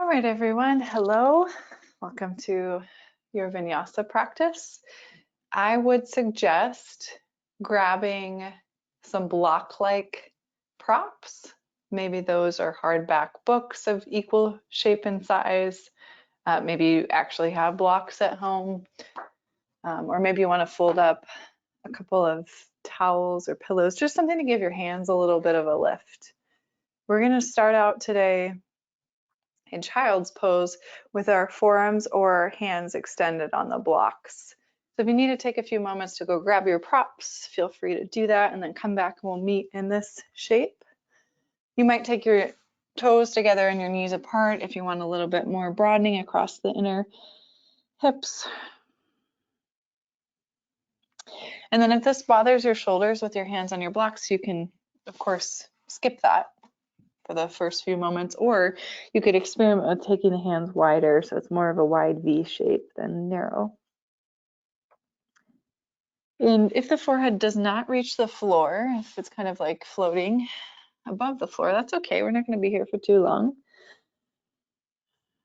right, everyone. Hello. Welcome to your Vinyasa practice. I would suggest grabbing some block-like props. Maybe those are hardback books of equal shape and size. Maybe you actually have blocks at home. Or maybe you want to fold up a couple of towels or pillows, just something to give your hands a little bit of a lift. We're going to start out today in child's pose with our forearms or hands extended on the blocks. So if you need to take a few moments to go grab your props, feel free to do that and then come back and we'll meet in this shape. You might take your toes together and your knees apart if you want a little bit more broadening across the inner hips. And then if this bothers your shoulders with your hands on your blocks, you can, of course, skip that for the first few moments, or you could experiment with taking the hands wider so it's more of a wide V shape than narrow. And if the forehead does not reach the floor, if it's kind of like floating above the floor, that's okay. We're not going to be here for too long.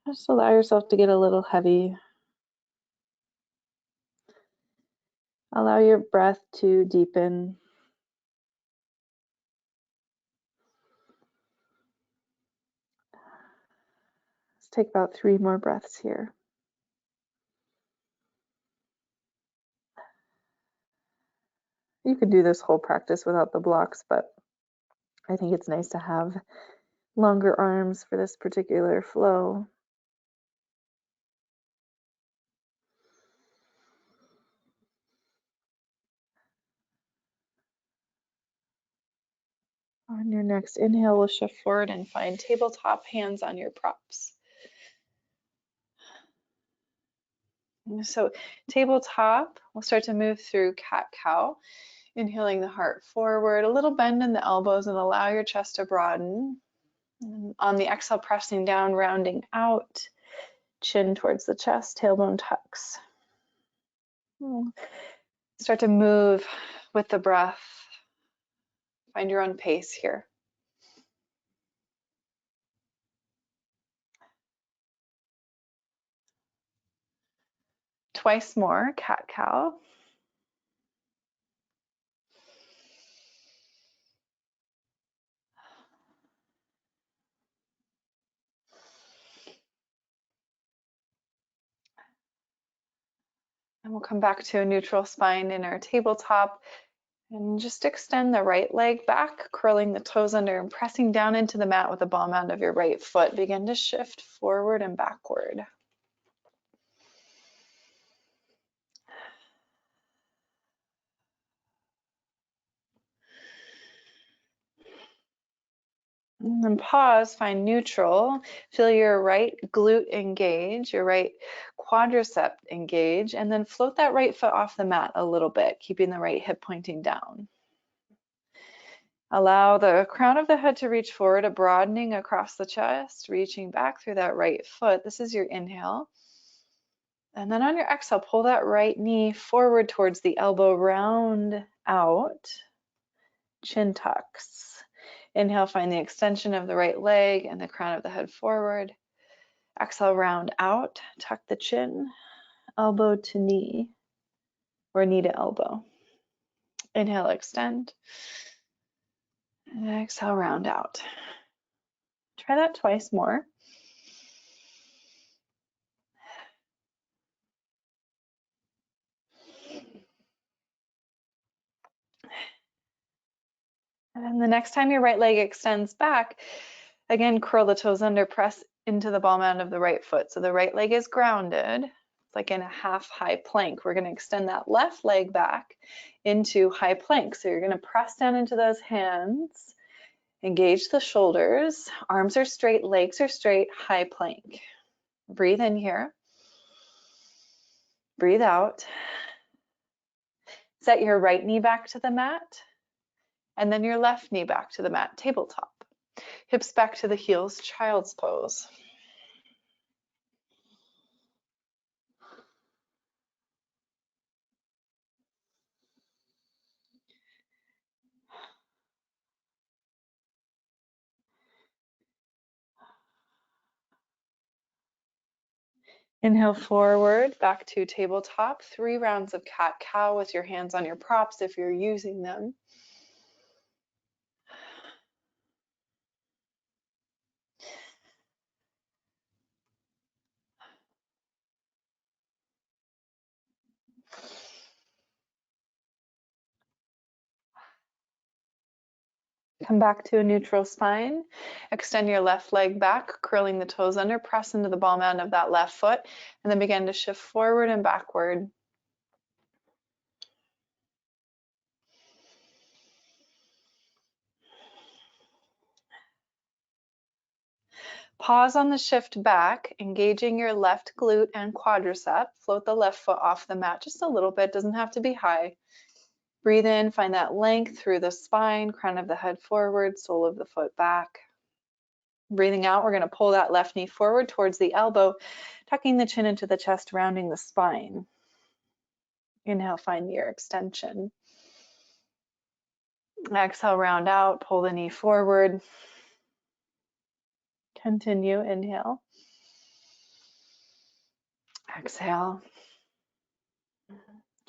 Just allow yourself to get a little heavy. Allow your breath to deepen. Let's take about 3 more breaths here. You could do this whole practice without the blocks, but I think it's nice to have longer arms for this particular flow. On your next inhale, we'll shift forward and find tabletop, hands on your props. So tabletop, we'll start to move through cat-cow, inhaling the heart forward, a little bend in the elbows and allow your chest to broaden. And on the exhale, pressing down, rounding out, chin towards the chest, tailbone tucks. Start to move with the breath. Find your own pace here. Twice more, cat-cow. And we'll come back to a neutral spine in our tabletop and just extend the right leg back, curling the toes under and pressing down into the mat with the ball mound of your right foot. Begin to shift forward and backward. And then pause, find neutral. Feel your right glute engage, your right quadricep engage, and then float that right foot off the mat a little bit, keeping the right hip pointing down. Allow the crown of the head to reach forward, a broadening across the chest, reaching back through that right foot. This is your inhale. And then on your exhale, pull that right knee forward towards the elbow, round out, chin tucks. Inhale, find the extension of the right leg and the crown of the head forward. Exhale, round out, tuck the chin, elbow to knee, or knee to elbow. Inhale, extend. And exhale, round out. Try that twice more. And then the next time your right leg extends back, again, curl the toes under, press into the ball mound of the right foot. So the right leg is grounded. It's like in a half high plank. We're going to extend that left leg back into high plank. So you're going to press down into those hands, engage the shoulders, arms are straight, legs are straight, high plank. Breathe in here. Breathe out. Set your right knee back to the mat, and then your left knee back to the mat, tabletop. Hips back to the heels, child's pose. Inhale forward, back to tabletop. 3 rounds of cat-cow with your hands on your props if you're using them. Come back to a neutral spine. Extend your left leg back, curling the toes under. Press into the ball mound of that left foot, and then begin to shift forward and backward. Pause on the shift back, engaging your left glute and quadricep. Float the left foot off the mat just a little bit, doesn't have to be high. Breathe in, find that length through the spine, crown of the head forward, sole of the foot back. Breathing out, we're going to pull that left knee forward towards the elbow, tucking the chin into the chest, rounding the spine. Inhale, find your extension. Exhale, round out, pull the knee forward. Continue, inhale. Exhale.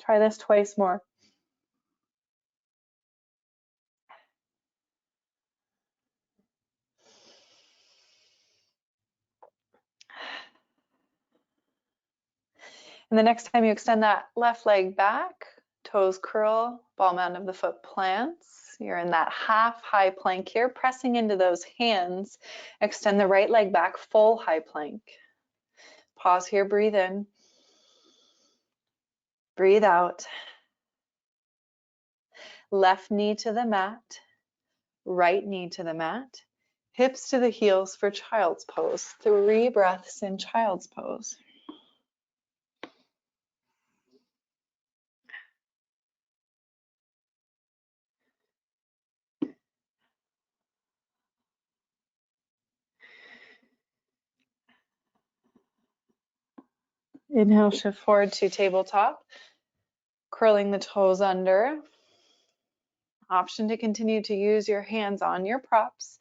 Try this twice more. And the next time you extend that left leg back, toes curl, ball mound of the foot plants. You're in that half high plank here, pressing into those hands. Extend the right leg back, full high plank. Pause here, breathe in. Breathe out. Left knee to the mat, right knee to the mat. Hips to the heels for child's pose. 3 breaths in child's pose. Inhale, shift forward to tabletop, curling the toes under. Option to continue to use your hands on your props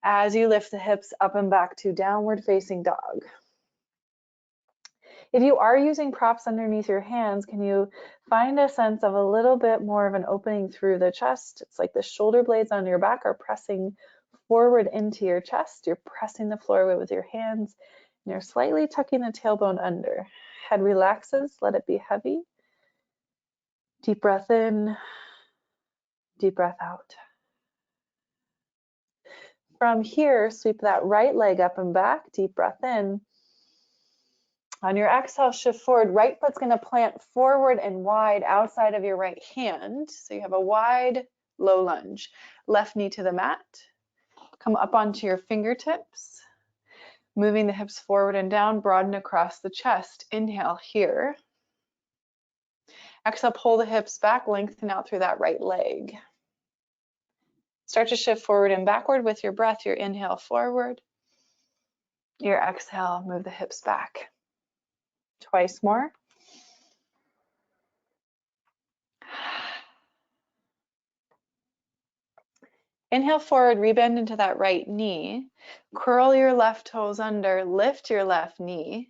as you lift the hips up and back to downward facing dog. If you are using props underneath your hands, can you find a sense of a little bit more of an opening through the chest? It's like the shoulder blades on your back are pressing forward into your chest. You're pressing the floor away with your hands, and you're slightly tucking the tailbone under. Head relaxes, let it be heavy. Deep breath in, deep breath out. From here, sweep that right leg up and back, deep breath in. On your exhale, shift forward. Right foot's going to plant forward and wide outside of your right hand. So you have a wide, low lunge. Left knee to the mat. Come up onto your fingertips. Moving the hips forward and down, broaden across the chest. Inhale here. Exhale, pull the hips back, lengthen out through that right leg. Start to shift forward and backward with your breath. Your inhale forward. Your exhale, move the hips back. Twice more. Inhale forward, rebend into that right knee. Curl your left toes under, lift your left knee.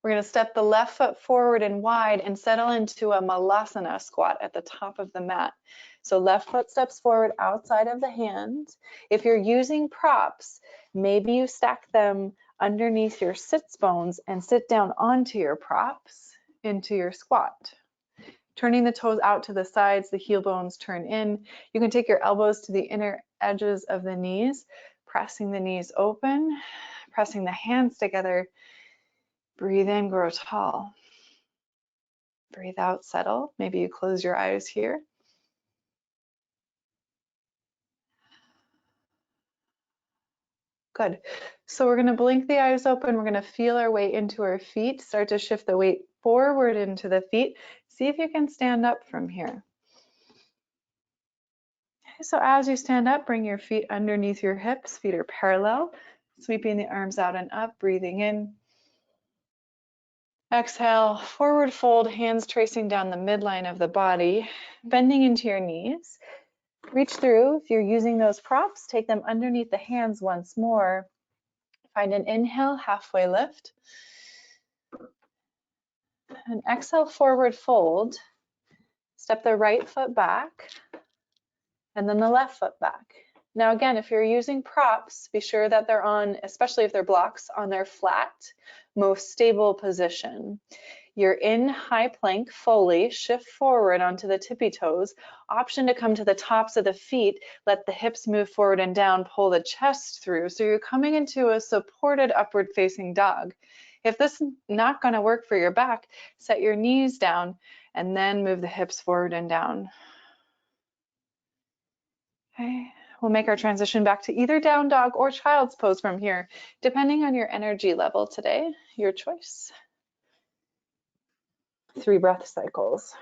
We're going to step the left foot forward and wide and settle into a malasana squat at the top of the mat. So left foot steps forward outside of the hand. If you're using props, maybe you stack them underneath your sits bones and sit down onto your props into your squat. Turning the toes out to the sides, the heel bones turn in. You can take your elbows to the inner edges of the knees, pressing the knees open, pressing the hands together. Breathe in, grow tall. Breathe out, settle. Maybe you close your eyes here. Good. So we're going to blink the eyes open. We're going to feel our way into our feet. Start to shift the weight forward into the feet. See if you can stand up from here. Okay, so as you stand up, bring your feet underneath your hips. Feet are parallel. Sweeping the arms out and up, breathing in. Exhale, forward fold, hands tracing down the midline of the body, bending into your knees. Reach through. If you're using those props, take them underneath the hands once more. Find an inhale, halfway lift. And exhale, forward fold. Step the right foot back and then the left foot back. Now again, if you're using props, be sure that they're on, especially if they're blocks, on their flat, most stable position. You're in high plank fully, shift forward onto the tippy toes, option to come to the tops of the feet, let the hips move forward and down, pull the chest through. So you're coming into a supported upward facing dog. If this is not going to work for your back, set your knees down and then move the hips forward and down. Okay, we'll make our transition back to either down dog or child's pose from here, depending on your energy level today, your choice. 3 breath cycles.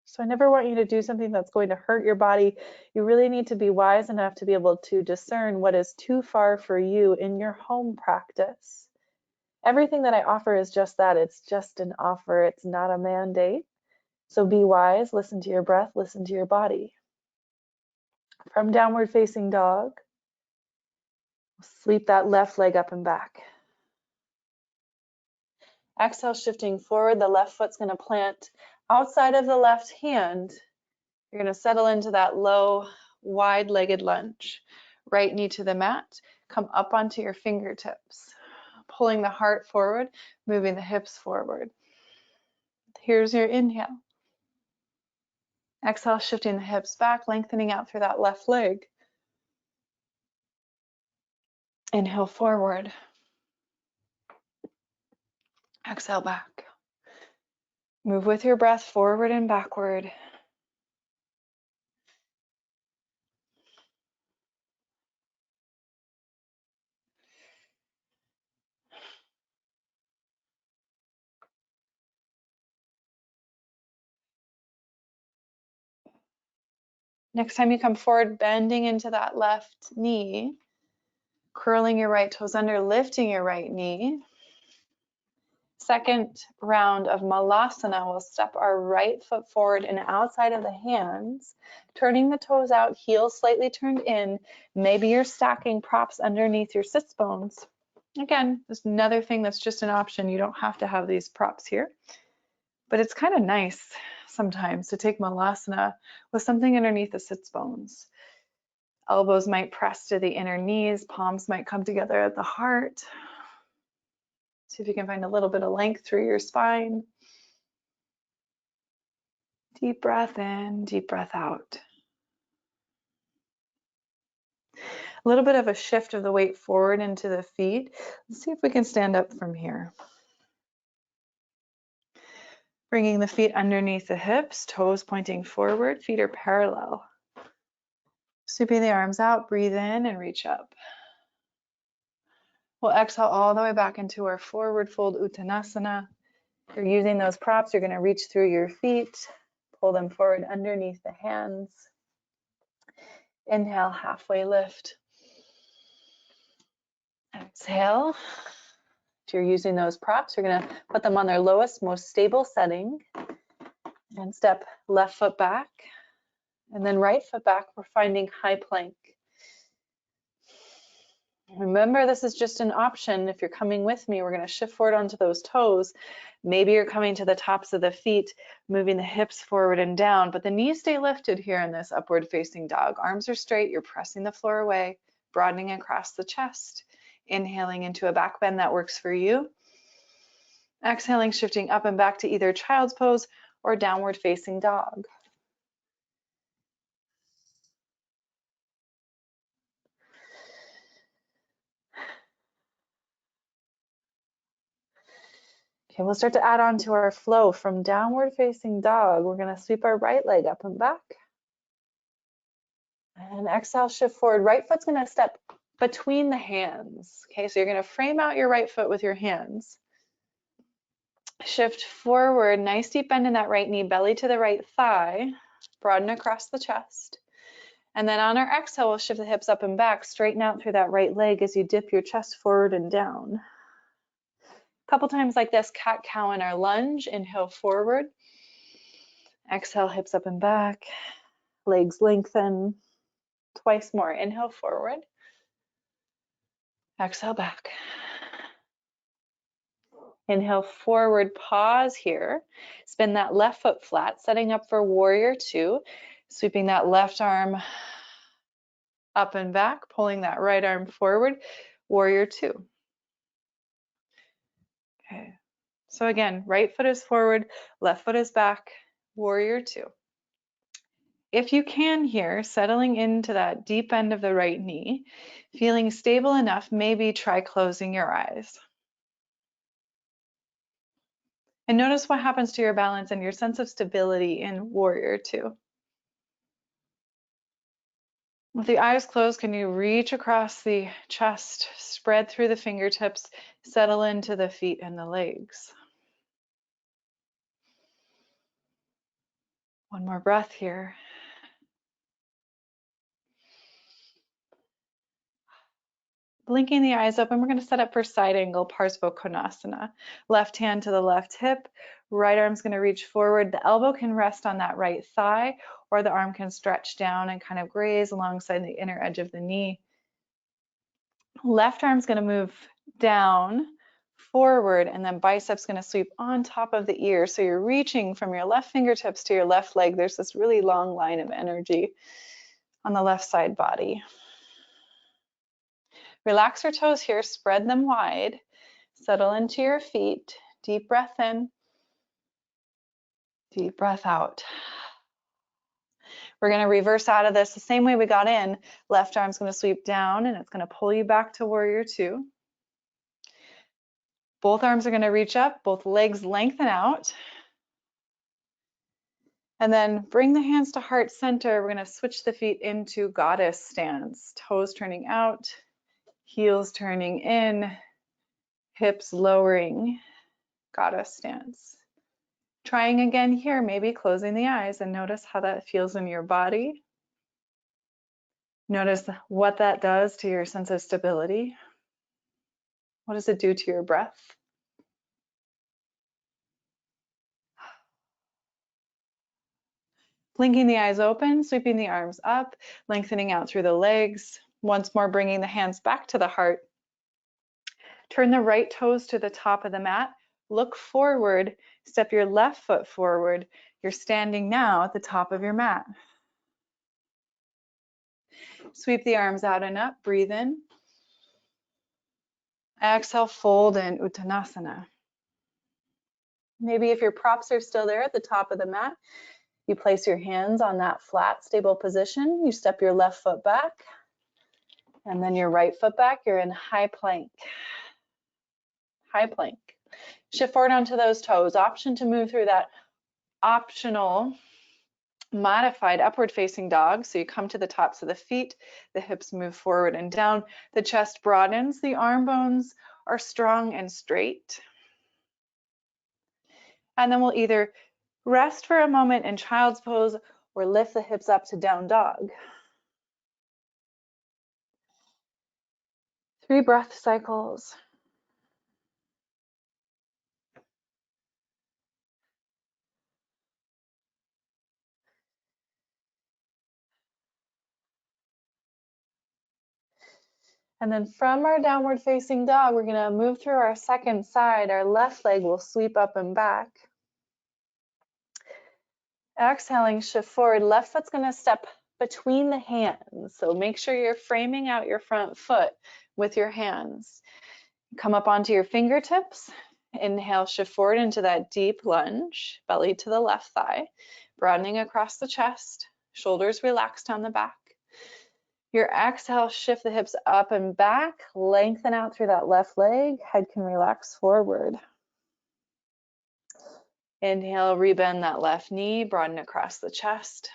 So I never want you to do something that's going to hurt your body. You really need to be wise enough to be able to discern what is too far for you in your home practice. Everything that I offer is just that. It's just an offer. It's not a mandate. So be wise, listen to your breath, listen to your body. From downward facing dog, sweep that left leg up and back. Exhale, shifting forward, the left foot's going to plant outside of the left hand. You're going to settle into that low, wide-legged lunge. Right knee to the mat, come up onto your fingertips, pulling the heart forward, moving the hips forward. Here's your inhale. Exhale, shifting the hips back, lengthening out through that left leg. Inhale forward. Exhale back. Move with your breath forward and backward. Next time you come forward, bending into that left knee, curling your right toes under, lifting your right knee. Second round of Malasana, we'll step our right foot forward and outside of the hands, turning the toes out, heels slightly turned in. Maybe you're stacking props underneath your sits bones. Again, there's another thing that's just an option. You don't have to have these props here, but it's kind of nice sometimes to take Malasana with something underneath the sits bones. Elbows might press to the inner knees, palms might come together at the heart. See if you can find a little bit of length through your spine. Deep breath in, deep breath out. A little bit of a shift of the weight forward into the feet. Let's see if we can stand up from here. Bringing the feet underneath the hips, toes pointing forward, feet are parallel. Sweeping the arms out, breathe in and reach up. We'll exhale all the way back into our forward fold Uttanasana. If you're using those props, you're going to reach through your feet, pull them forward underneath the hands. Inhale, halfway lift. Exhale. If you're using those props, you're going to put them on their lowest, most stable setting. And step left foot back. And then right foot back, we're finding high plank. Remember, this is just an option. If you're coming with me, we're going to shift forward onto those toes. Maybe you're coming to the tops of the feet, moving the hips forward and down, but the knees stay lifted here in this upward facing dog. Arms are straight, you're pressing the floor away, broadening across the chest. Inhaling into a back bend that works for you. Exhaling, shifting up and back to either child's pose or downward facing dog. Okay, we'll start to add on to our flow from downward facing dog. We're going to sweep our right leg up and back. And exhale, shift forward. Right foot's going to step between the hands. Okay, so you're going to frame out your right foot with your hands. Shift forward, nice deep bend in that right knee, belly to the right thigh, broaden across the chest. And then on our exhale, we'll shift the hips up and back, straighten out through that right leg as you dip your chest forward and down. A couple times like this, cat-cow in our lunge. Inhale forward. Exhale, hips up and back, legs lengthen. Twice more. Inhale, forward. Exhale, back. Inhale, forward, pause here. Spin that left foot flat, setting up for warrior two. Sweeping that left arm up and back, pulling that right arm forward, warrior two. Okay. So again, right foot is forward, left foot is back, warrior two. If you can here, settling into that deep end of the right knee, feeling stable enough, maybe try closing your eyes. And notice what happens to your balance and your sense of stability in warrior two. With the eyes closed, can you reach across the chest, spread through the fingertips, settle into the feet and the legs? One more breath here. Blinking the eyes open, we're going to set up for side angle Parsvakonasana. Left hand to the left hip, right arm's going to reach forward. The elbow can rest on that right thigh, or the arm can stretch down and kind of graze alongside the inner edge of the knee. Left arm's going to move down, forward, and then biceps going to sweep on top of the ear. So you're reaching from your left fingertips to your left leg. There's this really long line of energy on the left side body. Relax your toes here, spread them wide, settle into your feet, deep breath in, deep breath out. We're going to reverse out of this the same way we got in. Left arm's going to sweep down and it's going to pull you back to warrior two. Both arms are going to reach up, both legs lengthen out. And then bring the hands to heart center. We're going to switch the feet into goddess stance. Toes turning out, heels turning in, hips lowering, goddess stance. Trying again here, maybe closing the eyes and notice how that feels in your body. Notice what that does to your sense of stability. What does it do to your breath? Blinking the eyes open, sweeping the arms up, lengthening out through the legs. Once more, bringing the hands back to the heart. Turn the right toes to the top of the mat. Look forward, step your left foot forward. You're standing now at the top of your mat. Sweep the arms out and up, breathe in. Exhale, fold in Uttanasana. Maybe if your props are still there at the top of the mat, you place your hands on that flat, stable position. You step your left foot back and then your right foot back. You're in high plank. High plank. Shift forward onto those toes. Option to move through that optional modified upward facing dog. So you come to the tops of the feet, the hips move forward and down, the chest broadens, the arm bones are strong and straight. And then we'll either rest for a moment in child's pose or lift the hips up to down dog. 3 breath cycles. And then from our downward facing dog, we're going to move through our second side. Our left leg will sweep up and back. Exhaling, shift forward. Left foot's going to step between the hands. So make sure you're framing out your front foot with your hands. Come up onto your fingertips. Inhale, shift forward into that deep lunge, belly to the left thigh, broadening across the chest, shoulders relaxed on the back. Your exhale, shift the hips up and back, lengthen out through that left leg, head can relax forward. Inhale, rebend that left knee, broaden across the chest.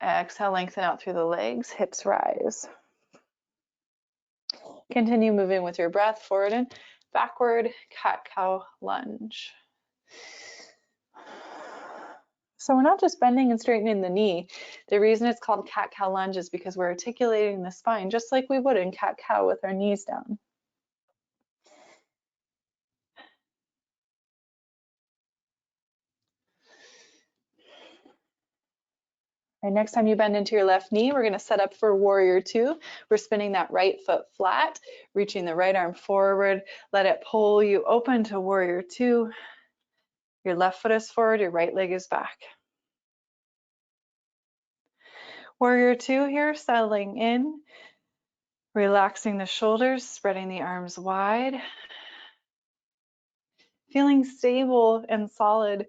Exhale, lengthen out through the legs, hips rise. Continue moving with your breath, forward and backward, cat-cow lunge. So we're not just bending and straightening the knee. The reason it's called cat-cow lunge is because we're articulating the spine just like we would in cat-cow with our knees down. All right, next time you bend into your left knee, we're gonna set up for warrior two. We're spinning that right foot flat, reaching the right arm forward. Let it pull you open to warrior two. Your left foot is forward, your right leg is back. Warrior two here, settling in, relaxing the shoulders, spreading the arms wide. Feeling stable and solid,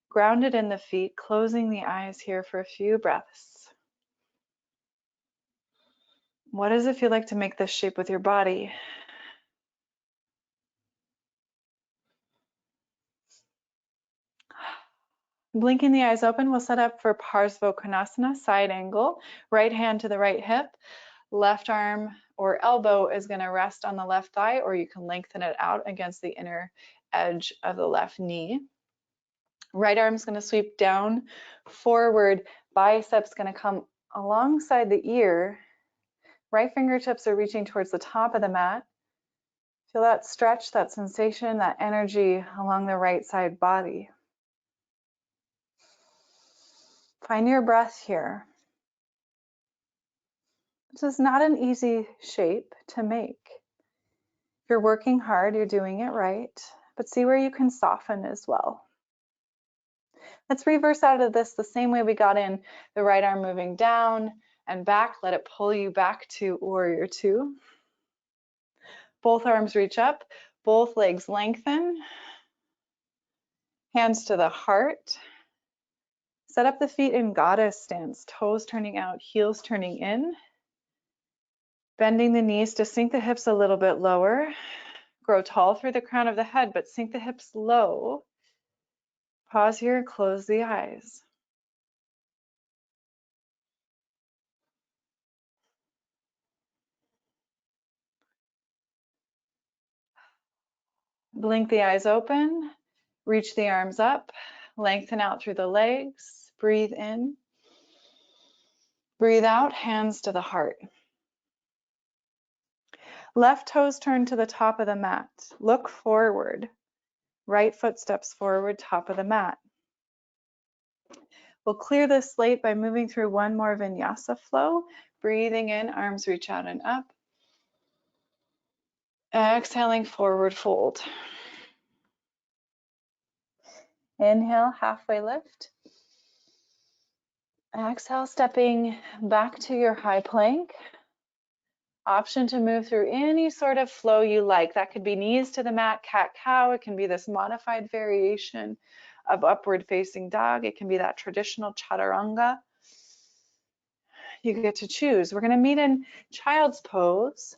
grounded in the feet, closing the eyes here for a few breaths. What does it feel like to make this shape with your body? Blinking the eyes open, we'll set up for Parsvakonasana, side angle. Right hand to the right hip. Left arm or elbow is going to rest on the left thigh, or you can lengthen it out against the inner edge of the left knee. Right arm is going to sweep down, forward. Biceps going to come alongside the ear. Right fingertips are reaching towards the top of the mat. Feel that stretch, that sensation, that energy along the right side body. Find your breath here. This is not an easy shape to make. If you're working hard, you're doing it right, but see where you can soften as well. Let's reverse out of this the same way we got in. The right arm moving down and back. Let it pull you back to warrior two. Both arms reach up, both legs lengthen. Hands to the heart. Set up the feet in goddess stance, toes turning out, heels turning in. Bending the knees to sink the hips a little bit lower. Grow tall through the crown of the head, but sink the hips low. Pause here and close the eyes. Blink the eyes open, reach the arms up, lengthen out through the legs, breathe in. Breathe out, hands to the heart. Left toes turn to the top of the mat. Look forward. Right foot steps forward, top of the mat. We'll clear the slate by moving through one more vinyasa flow. Breathing in, arms reach out and up. Exhaling, forward fold. Inhale, halfway lift. Exhale, stepping back to your high plank. Option to move through any sort of flow you like. That could be knees to the mat, cat-cow. It can be this modified variation of upward facing dog. It can be that traditional chaturanga. You get to choose. We're going to meet in child's pose.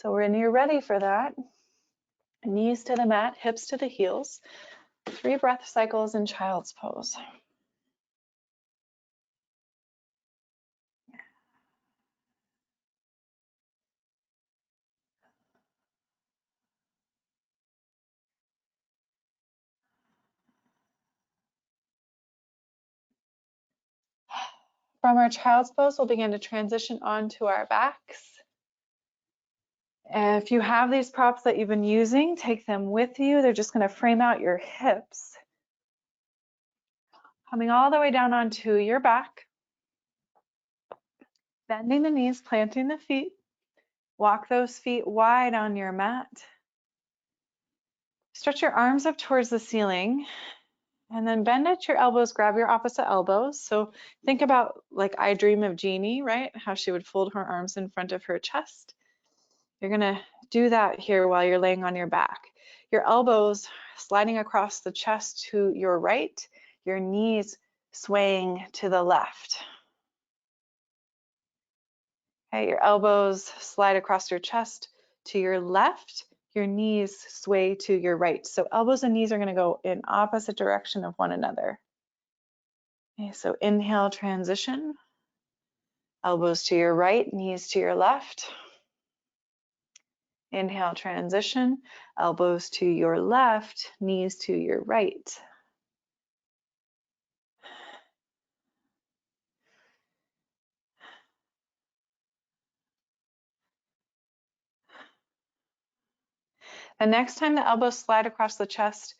So when you're ready for that, knees to the mat, hips to the heels. 3 breath cycles in child's pose. From our child's pose, we'll begin to transition onto our backs. If you have these props that you've been using, take them with you. They're just going to frame out your hips. Coming all the way down onto your back. Bending the knees, planting the feet. Walk those feet wide on your mat. Stretch your arms up towards the ceiling. And then bend at your elbows, grab your opposite elbows. So think about like I Dream of Jeannie, right? How she would fold her arms in front of her chest. You're gonna do that here while you're laying on your back. Your elbows sliding across the chest to your right, your knees swaying to the left. Okay, your elbows slide across your chest to your left, your knees sway to your right. So elbows and knees are gonna go in opposite direction of one another. Okay, so inhale, transition. Elbows to your right, knees to your left. Inhale, transition. Elbows to your left, knees to your right. The next time the elbows slide across the chest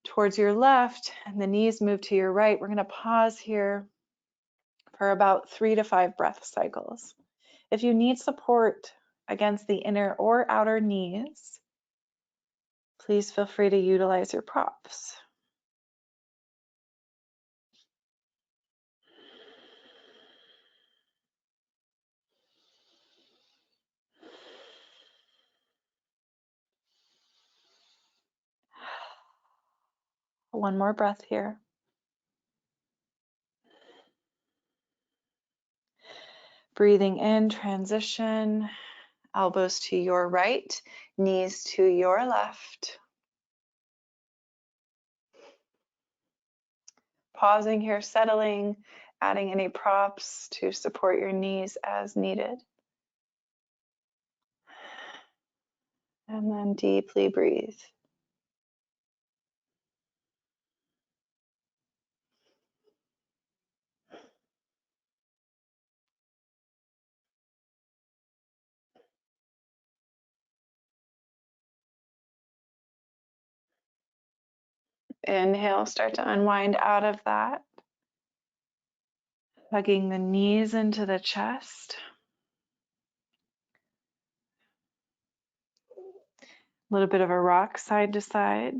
towards your left and the knees move to your right. We're going to pause here for about 3 to 5 breath cycles. If you need support against the inner or outer knees, please feel free to utilize your props. One more breath here. Breathing in, transition, elbows to your right, knees to your left. Pausing here, settling, adding any props to support your knees as needed. And then deeply breathe. Inhale, start to unwind out of that. Hugging the knees into the chest. A little bit of a rock side to side.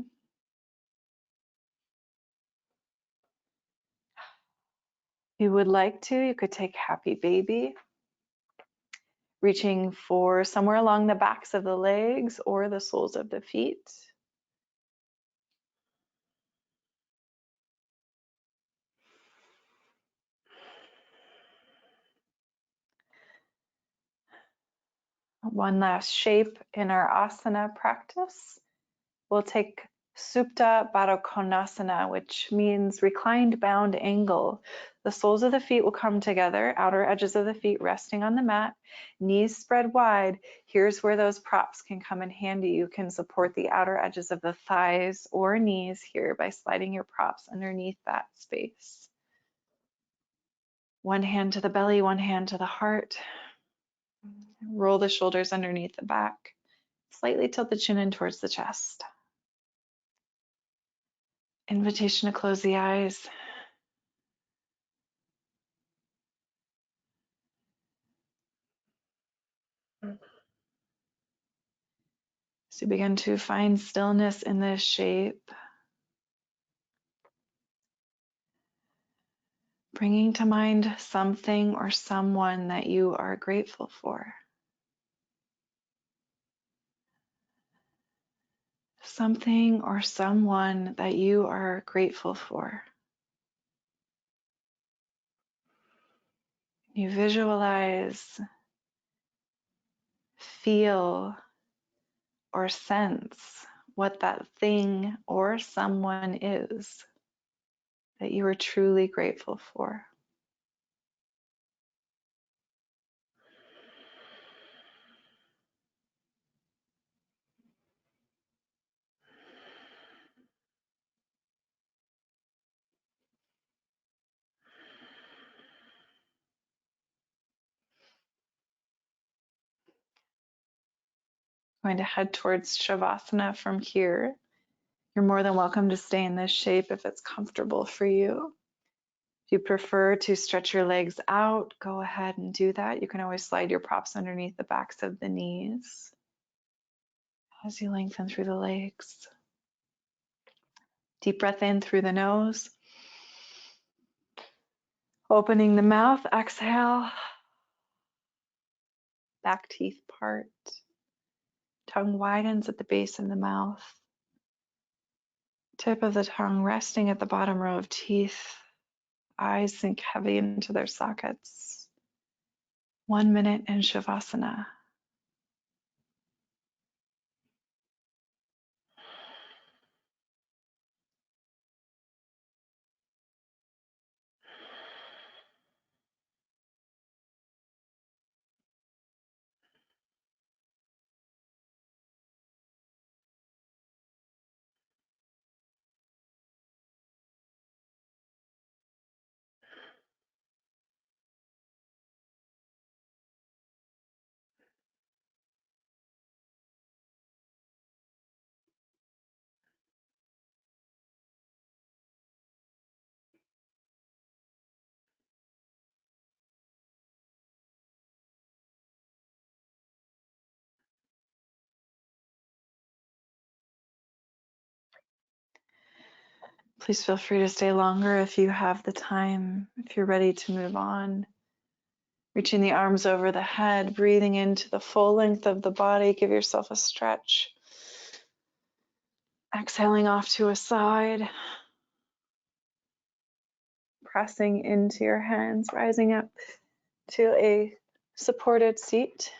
If you would like to, you could take happy baby, reaching for somewhere along the backs of the legs or the soles of the feet. One last shape in our asana practice. We'll take Supta Baddha Konasana, which means reclined bound angle. The soles of the feet will come together, outer edges of the feet resting on the mat, knees spread wide. Here's where those props can come in handy. You can support the outer edges of the thighs or knees here by sliding your props underneath that space. One hand to the belly, one hand to the heart. Roll the shoulders underneath the back. Slightly tilt the chin in towards the chest. Invitation to close the eyes. So begin to find stillness in this shape, bringing to mind something or someone that you are grateful for. Something or someone that you are grateful for. You visualize, feel, or sense what that thing or someone is that you are truly grateful for. Going to head towards Shavasana from here. You're more than welcome to stay in this shape if it's comfortable for you. If you prefer to stretch your legs out, go ahead and do that. You can always slide your props underneath the backs of the knees as you lengthen through the legs. Deep breath in through the nose. Opening the mouth, exhale. Back teeth part. Tongue widens at the base of the mouth. Tip of the tongue resting at the bottom row of teeth. Eyes sink heavy into their sockets. 1 minute in Shavasana. Please feel free to stay longer if you have the time, if you're ready to move on. Reaching the arms over the head, breathing into the full length of the body. Give yourself a stretch. Exhaling off to a side. Pressing into your hands, rising up to a supported seat.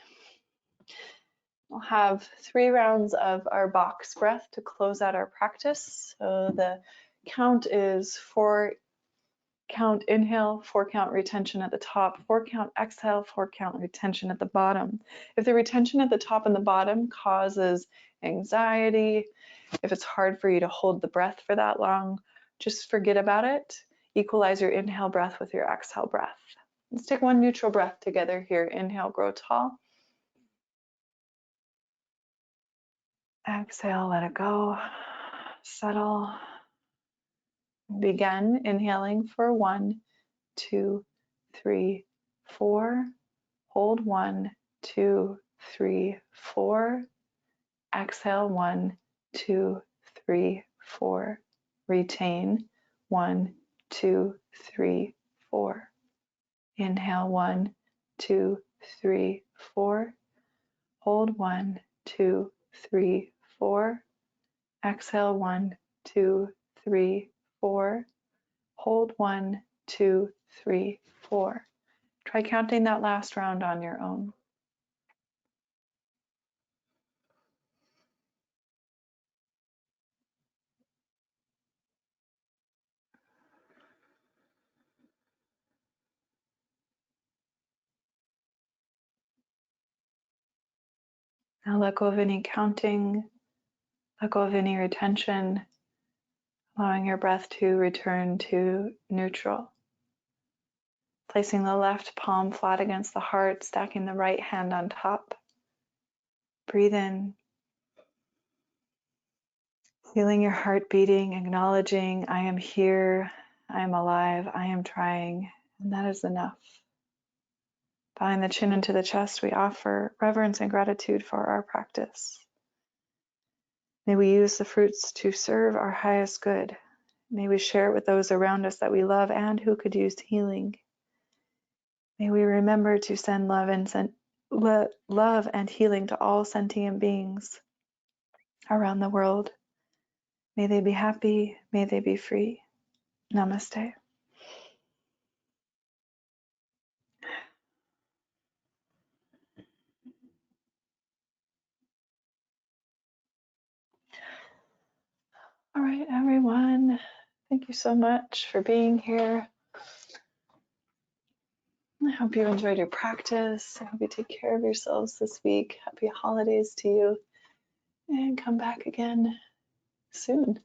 We'll have 3 rounds of our box breath to close out our practice. So the count is 4 count inhale, 4 count retention at the top, 4 count exhale, 4 count retention at the bottom. If the retention at the top and the bottom causes anxiety, if it's hard for you to hold the breath for that long, just forget about it. Equalize your inhale breath with your exhale breath. Let's take one neutral breath together here. Inhale, grow tall. Exhale, let it go. Settle. Begin inhaling for 1, 2, 3, 4. Hold 1, 2, 3, 4. Exhale 1, 2, 3, 4. Retain 1, 2, 3, 4. Inhale 1, 2, 3, 4. Hold 1, 2, 3, 4. Exhale 1, 2, 3, 4. Hold 1, 2, 3, 4. Try counting that last round on your own. Now let go of any counting, let go of any retention, allowing your breath to return to neutral. Placing the left palm flat against the heart, stacking the right hand on top. Breathe in. Feeling your heart beating, acknowledging, I am here, I am alive, I am trying, and that is enough. Bowing the chin into the chest, we offer reverence and gratitude for our practice. May we use the fruits to serve our highest good. May we share it with those around us that we love and who could use healing. May we remember to send love and healing to all sentient beings around the world. May they be happy, may they be free. Namaste. All right, everyone. Thank you so much for being here. I hope you enjoyed your practice. I hope you take care of yourselves this week. Happy holidays to you. And come back again soon.